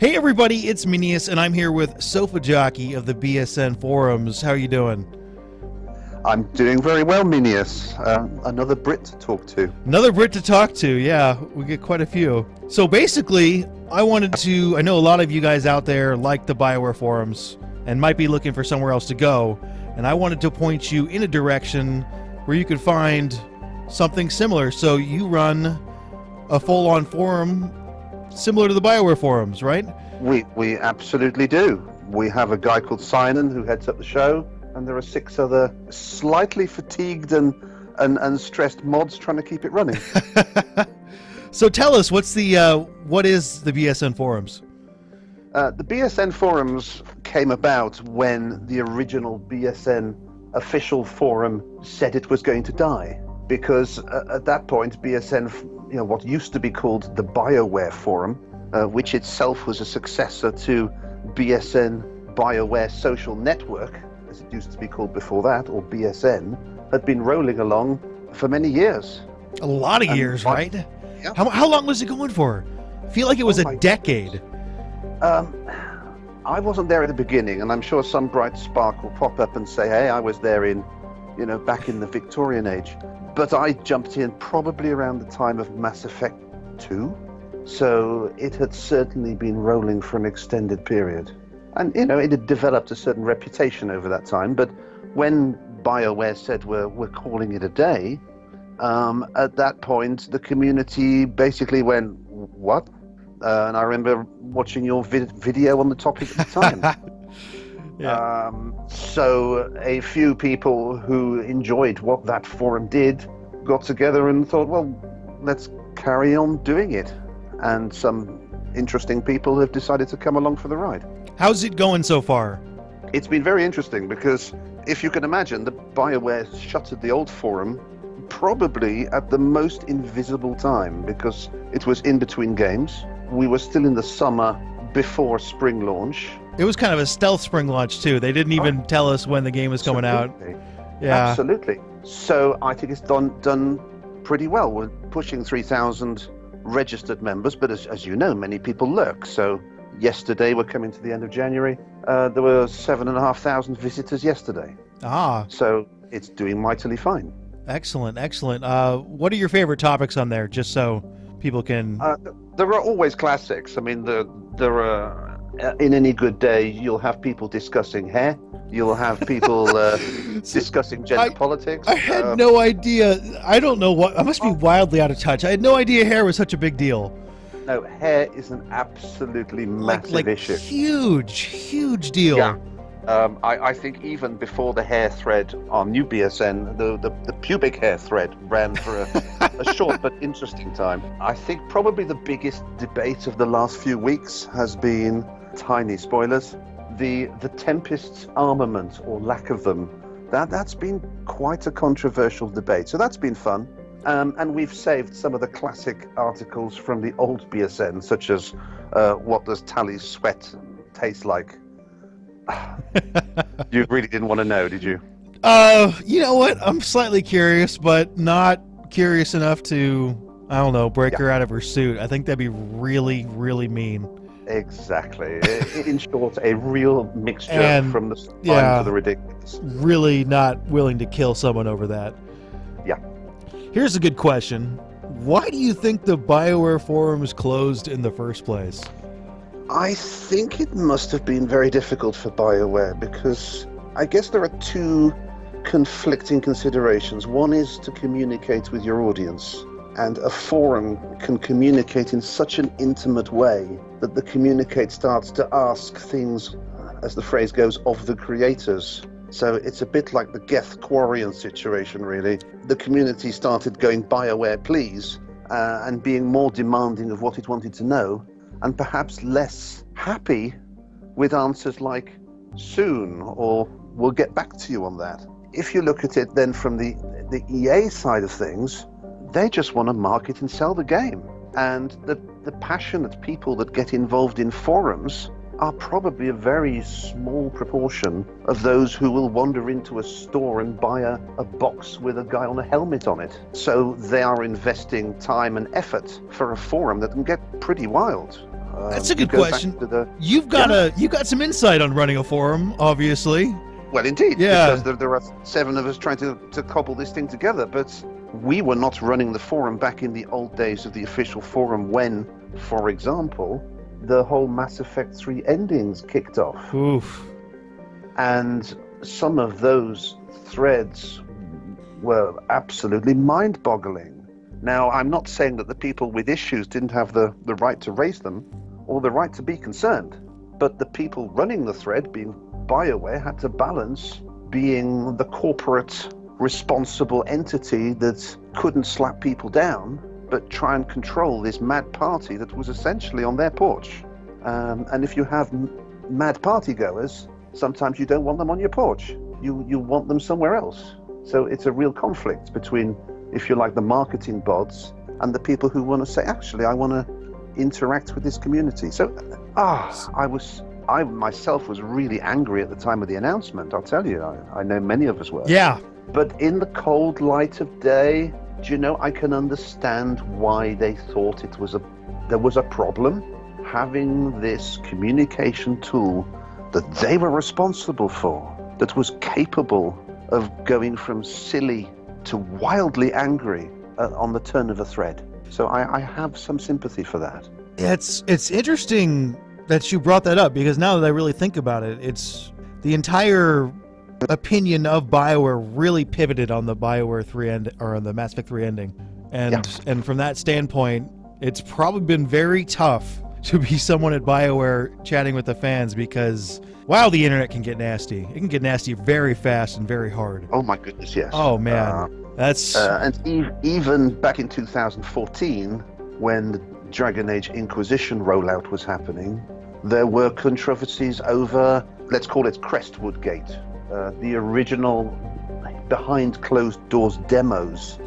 Hey everybody, it's Minius, and I'm here with Sofa Jockey of the BSN forums. How are you doing? I'm doing very well, Minius. Another Brit to talk to. Another Brit to talk to, yeah. We get quite a few. So basically, I know a lot of you guys out there like the BioWare forums and might be looking for somewhere else to go, and I wanted to point you in a direction where you could find something similar. So you run a full-on forum similar to the BioWare forums, right? We absolutely do. We have a guy called Simon who heads up the show, and there are 6 other slightly fatigued and stressed mods trying to keep it running. So tell us, what is the BSN forums? The BSN forums came about when the original BSN official forum said it was going to die, because at that point BSN, what used to be called the BioWare forum, which itself was a successor to BSN BioWare Social Network, as it used to be called before that, or BSN, had been rolling along for many years. A lot of years, right? Yeah. How long was it going for? I feel like it was a decade. I wasn't there at the beginning, and I'm sure some bright spark will pop up and say, hey, I was there back in the Victorian age. But I jumped in probably around the time of Mass Effect 2, so it had certainly been rolling for an extended period. And, it had developed a certain reputation over that time, but when BioWare said we're calling it a day, at that point, the community basically went, what? And I remember watching your video on the topic at the time. Yeah. So a few people who enjoyed what that forum did got together and thought, well, let's carry on doing it. And some interesting people have decided to come along for the ride. How's it going so far? It's been very interesting because, if you can imagine, the BioWare shuttered the old forum probably at the most invisible time, because it was in between games. We were still in the summer before spring launch. It was kind of a stealth spring launch too. They didn't even tell us when the game was coming out. Yeah, absolutely. So I think it's done pretty well. We're pushing 3,000 registered members, but as you know, many people lurk. So yesterday, we're coming to the end of January, there were 7,500 visitors yesterday. So it's doing mightily fine. Excellent. What are your favorite topics on there, just so people can... There are always classics. I mean, there are... in any good day, you'll have people discussing hair. You'll have people discussing gender politics. I had no idea. I don't know what... I must be wildly out of touch. I had no idea hair was such a big deal. No, hair is an absolutely massive issue. Huge deal. Yeah. I think even before the hair thread on new BSN, the pubic hair thread ran for a short but interesting time. I think probably the biggest debate of the last few weeks has been, tiny spoilers, the Tempest's armament or lack of them. That's been quite a controversial debate, so that's been fun. And we've saved some of the classic articles from the old BSN, such as what does Tali's sweat taste like? You really didn't want to know, did you? You know what? I'm slightly curious, but not curious enough to, I don't know, break her out of her suit. I think that'd be really, really mean. Exactly. In short, a real mixture from the fine to the ridiculous. Really not willing to kill someone over that. Yeah. Here's a good question. Why do you think the BioWare forums closed in the first place? I think it must have been very difficult for BioWare, because I guess there are 2 conflicting considerations. One is to communicate with your audience, and a forum can communicate in such an intimate way that the communicate starts to ask things, as the phrase goes, of the creators. So it's a bit like the Geth Quarian situation, really. The community started going, BioWare, please, and being more demanding of what it wanted to know, and perhaps less happy with answers like soon or we'll get back to you on that. If you look at it then from the EA side of things, they just want to market and sell the game. And the passionate people that get involved in forums are probably a very small proportion of those who will wander into a store and buy a box with a guy on a helmet on it. So they are investing time and effort for a forum that can get pretty wild. That's a good go back question. to the- You've got some insight on running a forum, obviously. Well, indeed, Yeah. because there are 7 of us trying to cobble this thing together, but we were not running the forum back in the old days of the official forum when, for example, the whole Mass Effect 3 endings kicked off. Oof. And some of those threads were absolutely mind-boggling. Now, I'm not saying that the people with issues didn't have the right to raise them or the right to be concerned, but the people running the thread, being BioWare, had to balance being the corporate responsible entity that couldn't slap people down, but try and control this mad party that was essentially on their porch. And if you have mad partygoers, sometimes you don't want them on your porch. You want them somewhere else. So it's a real conflict between, if you like, the marketing bods and the people who want to say, actually, I want to interact with this community. So, I myself was really angry at the time of the announcement. I'll tell you, I know many of us were. Yeah. But in the cold light of day, do you know, I can understand why they thought there was a problem having this communication tool that they were responsible for, that was capable of going from silly to wildly angry on the turn of a thread. So I have some sympathy for that. It's interesting that you brought that up, because now that I really think about it, it's the entire opinion of BioWare really pivoted on the BioWare 3 or on the Mass Effect 3 ending. And from that standpoint, it's probably been very tough to be someone at BioWare chatting with the fans, because wow, the internet can get nasty. It can get nasty very fast and very hard. Oh my goodness, yes. Oh man, that's and even back in 2014, when the Dragon Age Inquisition rollout was happening, there were controversies over, let's call it Crestwood Gate, the original behind closed doors demos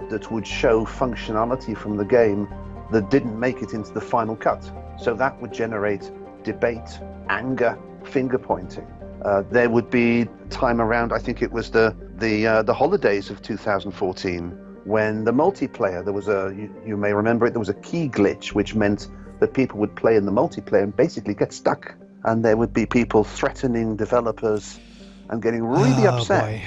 that would show functionality from the game that didn't make it into the final cut. So that would generate debate, anger, finger pointing. There would be time around, I think it was the holidays of 2014, when the multiplayer, there was you may remember it, there was a key glitch, which meant that people would play in the multiplayer and basically get stuck. And there would be people threatening developers and getting really upset. Boy.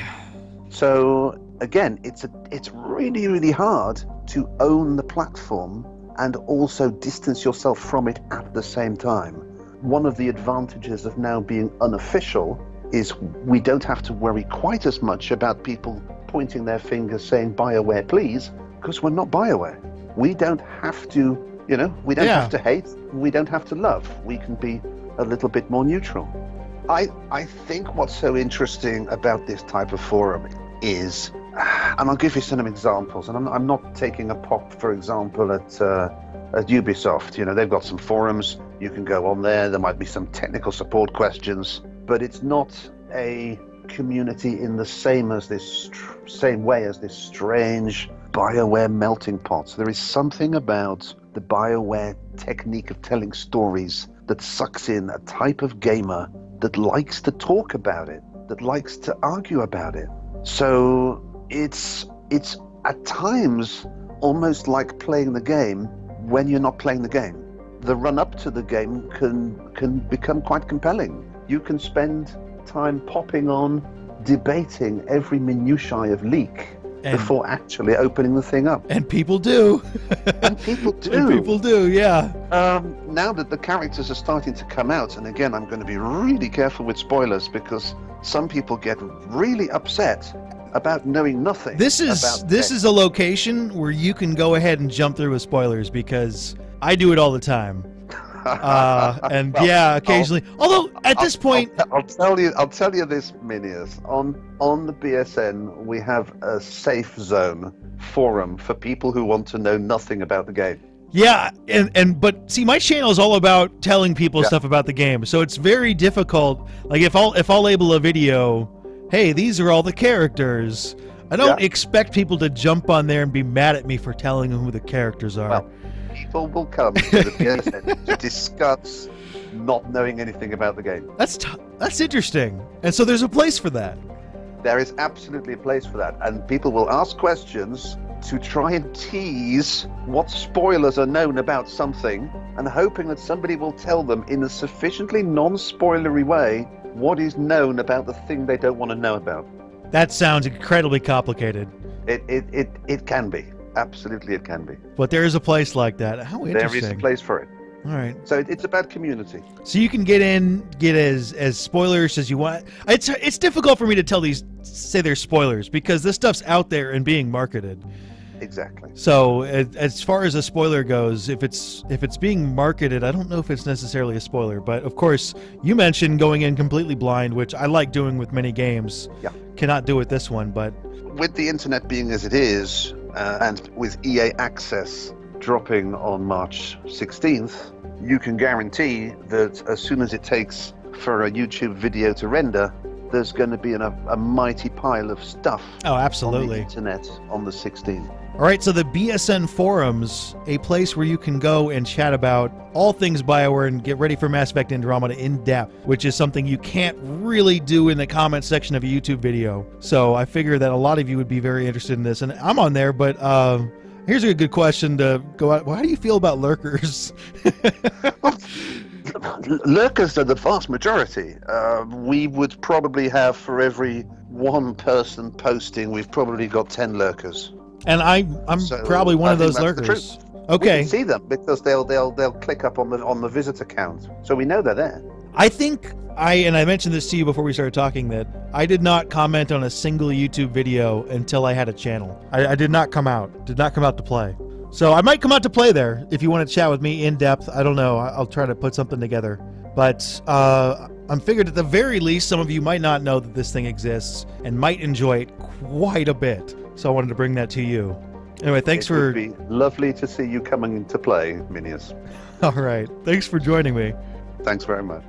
So again, it's really, really hard to own the platform and also distance yourself from it at the same time. One of the advantages of now being unofficial is we don't have to worry quite as much about people pointing their fingers saying, BioWare, please, because we're not BioWare. We don't have to, we don't have to hate, we don't have to love. We can be a little bit more neutral. I think what's so interesting about this type of forum is, and I'll give you some examples, and I'm not taking a pop, for example, at Ubisoft. They've got some forums. You can go on there. There might be some technical support questions, but it's not a community in the same way as this strange BioWare melting pot. There is something about the BioWare technique of telling stories that sucks in a type of gamer that likes to talk about it, that likes to argue about it. So it's at times almost like playing the game when you're not playing the game. The run-up to the game can become quite compelling. You can spend time popping on, debating every minutiae of leak before actually opening the thing up. And people do. And people do. And people do, yeah. Now that the characters are starting to come out, and again, I'm going to be really careful with spoilers, because some people get really upset about knowing nothing. This is a location where you can go ahead and jump through with spoilers, because I do it all the time. And well, yeah, occasionally. Although at this point, I'll tell you this, Minius. On the BSN, we have a safe zone forum for people who want to know nothing about the game. Yeah, but see, my channel is all about telling people stuff about the game, so it's very difficult. Like if I'll label a video, hey, these are all the characters, I don't expect people to jump on there and be mad at me for telling them who the characters are. Well, people will come to the BSN to discuss not knowing anything about the game. That's interesting. And so there's a place for that. There is absolutely a place for that. And people will ask questions to try and tease what spoilers are known about something, and hoping that somebody will tell them in a sufficiently non-spoilery way what is known about the thing they don't want to know about. That sounds incredibly complicated. It can be. Absolutely it can be. But there is a place like that. How interesting. There is a place for it. All right. So it's about community. So you can get as spoilers as you want. It's difficult for me to say they're spoilers because this stuff's out there and being marketed. Exactly. So as far as a spoiler goes, if it's being marketed, I don't know if it's necessarily a spoiler. But of course, you mentioned going in completely blind, which I like doing with many games. Yeah. Cannot do with this one, but with the internet being as it is, and with EA Access dropping on March 16th, you can guarantee that as soon as it takes for a YouTube video to render, there's going to be a mighty pile of stuff. Oh, absolutely. On the internet on the 16th. All right, so the BSN forums, a place where you can go and chat about all things BioWare and get ready for Mass Effect Andromeda in depth, which is something you can't really do in the comment section of a YouTube video. So I figure that a lot of you would be very interested in this, and I'm on there, but here's a good question to go out. Well, how do you feel about lurkers? Lurkers are the vast majority. We would probably have, for every one person posting, we've probably got 10 lurkers. And I'm probably one of those lurkers. Okay. We can see them because they'll click up on the visitor count, so we know they're there. I think I mentioned this to you before we started talking, that I did not comment on a single YouTube video until I had a channel. I did not come out to play. So I might come out to play there if you want to chat with me in depth. I don't know. I'll try to put something together. But I'm figured at the very least, some of you might not know that this thing exists and might enjoy it quite a bit. So I wanted to bring that to you. Anyway, thanks It would be lovely to see you coming into play, Minius. All right. Thanks for joining me. Thanks very much.